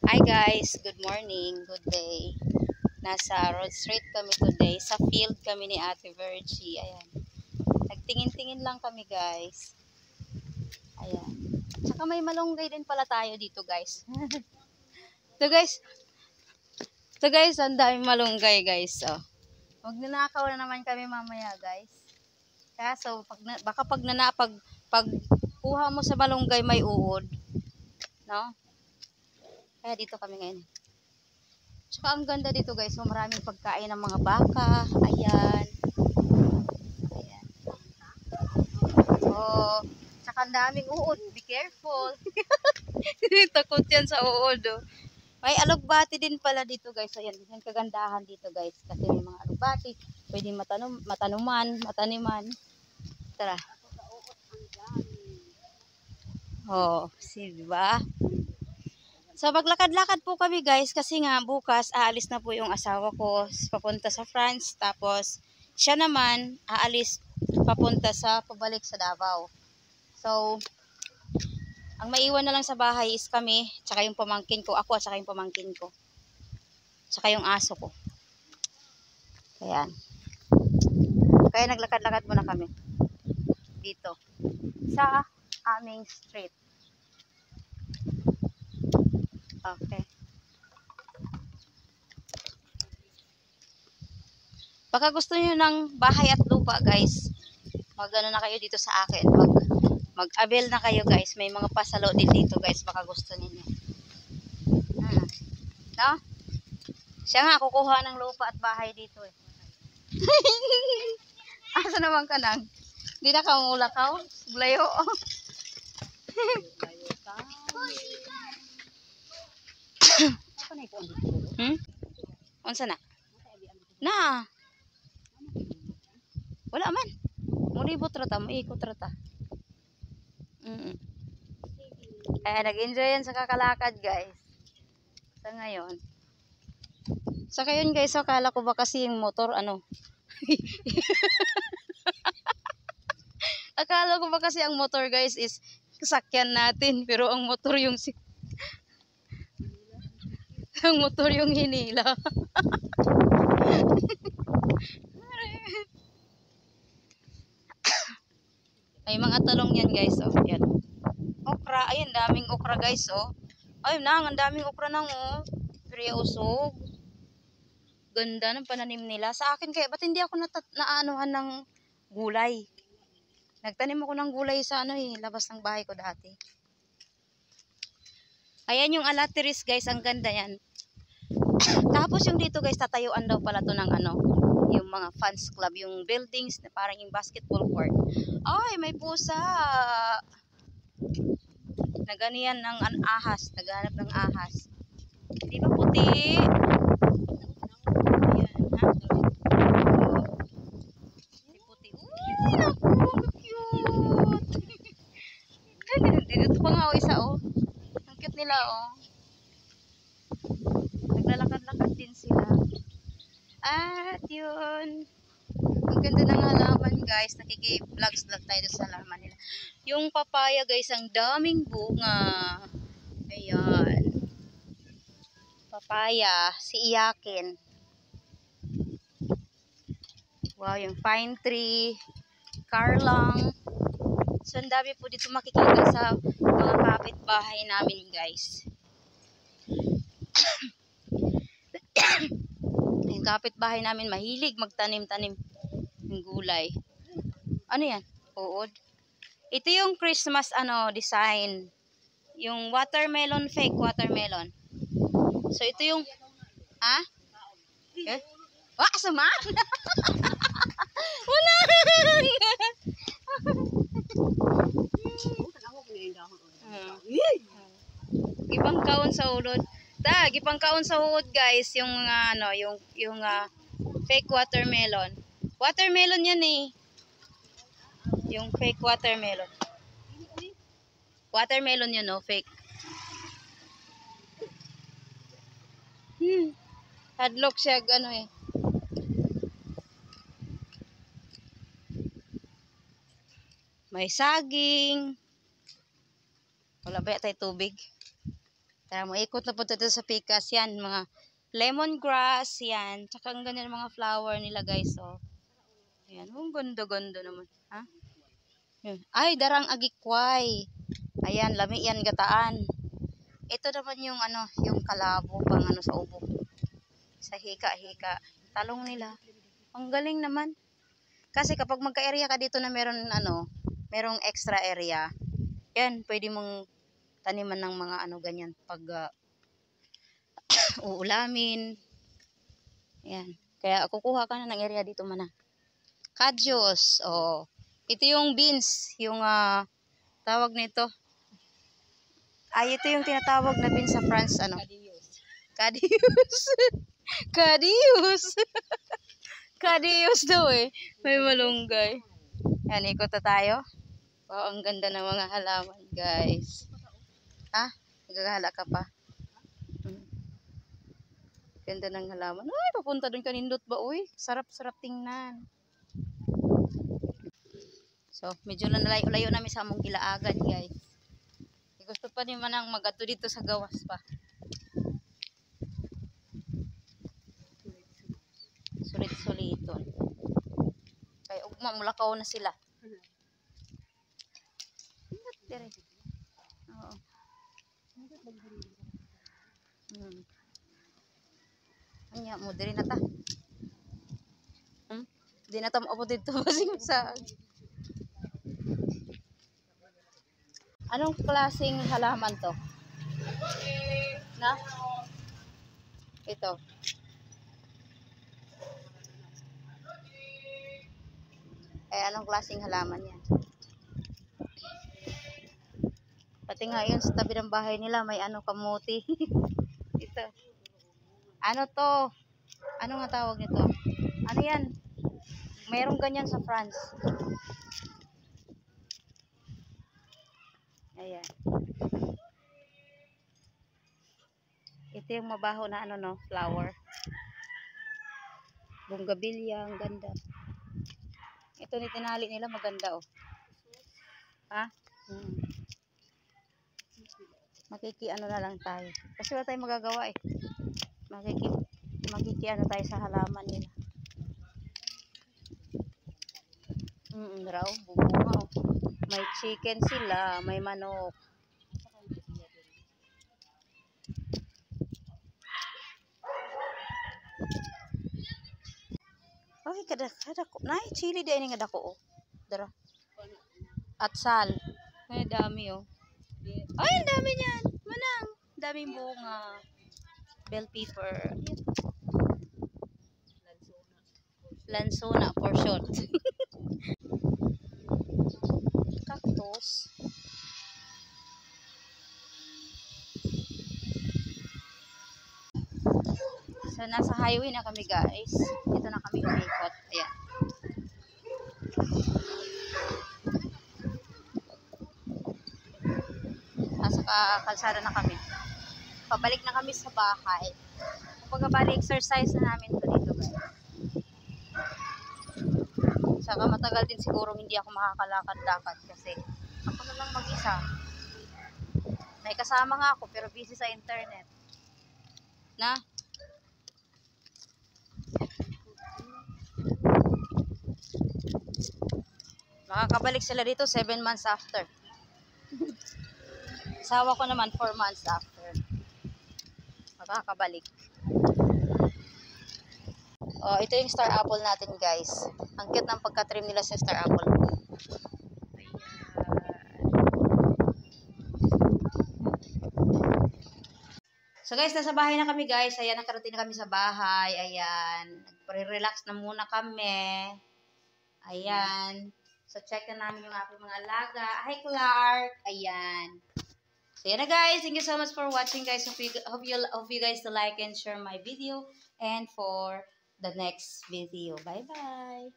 Hi guys, good morning, good day. Nasa Road Street kami today. Sa field kami ni Ate Virgie. Ayan. Nagtingin-tingin lang kami guys. Ayan. Tsaka may malunggay din pala tayo dito guys. Ito guys. Ito guys, ang daming malunggay guys. Oh. Magnanakaw na naman kami mamaya guys. Kaso, baka pag kuha mo sa malunggay may uod. No? Kaya dito kami ngayon. Tsaka ang ganda dito guys, so maraming pagkain ng mga baka. Ayan. Ayan. Oh, tsaka ang daming uod. Be careful. Takot yan sa uod. Oh. May alugbati din pala dito guys. Ayan, yan kagandahan dito guys. Kasi may mga alugbati. Pwede mataniman. Tara. Oh, diba? So maglakad-lakad po kami guys kasi nga bukas aalis na po yung asawa ko papunta sa France, tapos siya naman aalis pabalik sa Davao. So ang maiwan na lang sa bahay is kami, tsaka yung pamangkin ko, ako at tsaka yung pamangkin ko. Tsaka yung aso ko. Ayan. Kaya naglakad-lakad muna kami dito sa aming street. Okay. Baka gusto niyo ng bahay at lupa, guys. Magano na kayo dito sa akin. Mag-avail na kayo, guys. May mga pasalo din dito, guys. Baka gusto niyo. No? Siya nga kukuha ng lupa at bahay dito eh. Asa naman ka nang? Di na ka mulakaw? Glayo. Unsa na? Na. Wala man. Mulibot rata, maikot rata. Kaya nag-enjoy yan sa kakalakad, guys. Sa ngayon. Sa ngayon, guys, so, kala ko ba kasi yung motor, ano? Akala ko ba kasi ang motor, guys, is sakyan natin. Pero ang motor yung ang motor yung hinila. Ay, mga talong yan, guys. Oh, yan. Okra. Ayun, daming okra, guys. Oh. Ay, ang daming okra nang, oh. Pero usog. Ganda ng pananim nila. Sa akin, kaya ba't hindi ako naanuhan ng gulay? Nagtanim ako ng gulay sa labas ng bahay ko dati. Ayan yung alateris, guys. Ang ganda yan. Tapos yung dito, guys, tatayuan daw pala to ng yung mga fans club, yung buildings na parang yung basketball court. Ay, may pusa. Naganiyan ng ahas. Naghanap ng ahas. Di ba puti? Ayan, ha? Si puti. Uy, naku, cute. Dito pa nga, isa, oh. Ang cute nila, oh. Naglalakad-lakad din sila. At yun. Ang ganda ng halaman, guys. Nakiki-vlogs tayo sa halaman nila. Yung papaya, guys, ang daming bunga. Ayan. Papaya. Si Iyakin. Wow, yung pine tree. Carlang. So, ang dami po dito makikita sa mga kapitbahay namin, guys. Yung kapitbahay namin mahilig magtanim-tanim ng gulay. Ano yan? Uod. Ito yung Christmas design. Yung watermelon, fake watermelon. So ito yung eh? Saman? Wala. Ibang kaon sa ulod. Gipang kaon sa uod, guys, yung yung fake watermelon. Watermelon yan eh. Yung fake watermelon. Watermelon yun, no? Fake. Hadlock siya, eh. May saging. Wala ba tayo tubig? Tara mo, ikot na po dito sa pikas. Yan, mga lemongrass. Yan. Tsaka ang ganyan mga flower nila guys. Oh. Yan. Ang ganda-ganda naman. Ha? Yan. Ay, darang agikway. Ayan, lami yan gataan. Ito naman yung ano, yung kalabo pang ano sa ubo. Sa hika-hika. Talong nila. Ang galing naman. Kasi kapag magka-area ka dito na meron ano, merong extra area, yan, pwede mong taniman ng mga ano ganyan pag uulamin. Yan. Kaya kukuha ka na ng area dito man. Kadyos. Oh. Ito yung beans, yung tawag nito. Ay, ito yung tinatawag na beans sa France, ano? Kadius. Kadius. Kadius daw eh. May malunggay. Yan, ikot na tayo. Wow, ang ganda ng mga halaman, guys. Ha? Naghahala ka pa? Ganda ng halaman. Ay, papunta dun kanindot ba, uy? Sarap-sarap tingnan. So, medyo layo-layo namin sa among gilaagan, guys. Gusto pa naman ang magato dito sa gawas pa. Sulit-suliton. Kaya ugma, mulakaw na sila. Dire. Oo. Anya mo dire na ta. Di na ta mo dito kasi sa anong klaseng halaman to? Na? Ito. Eh, anong klaseng halaman yan? Pati nga yun sa tabi ng bahay nila may ano kamuti. Ito. Ano to? Ano nga tawag nito? Ano yan? Mayroong ganyan sa France. Ayan. Ito yung mabaho na ano no, flower. Bonggabilya, ang ganda. Ito ni tinali nila maganda oh. Ha? Makiki ano na lang tayo. Kasi wala tayong magagawa eh. Makiki ano tayo sa halaman nila. Raw, bubunga oh. May chicken sila, may manok. Ay, kada ko. Nay, chili din nga dako oh. Dara. At sal. Ay, dami oh. Ay, ang dami niyan. Manang. Daming bunga. Bell pepper. Lansona for short. Cactus. So, nasa highway na kami guys. Dito na kami umikot. Ayan. Nasa kalsada na kami. Pabalik na kami sa bahay. Kapag bali exercise na namin ito dito guys. Saka matagal din siguro hindi ako makakalakad-lakad kasi ako na lang mag-isa. May kasama nga ako pero busy sa internet. Na? Makakabalik sila dito 7 months after. Sawa ko naman 4 months after. Makakabalik. Oh, ito yung star apple natin, guys. Ang cute ng pagka-trim nila sa star apple. So guys, nasa bahay na kami guys. Ayan, nakarating na kami sa bahay. Ayan. Nagre-relax na muna kami. Ayan. So check na namin yung aking mga alaga. Hi Clark. Ayan. So yan na guys. Thank you so much for watching guys. Hope you guys to like and share my video. And for the next video. Bye bye.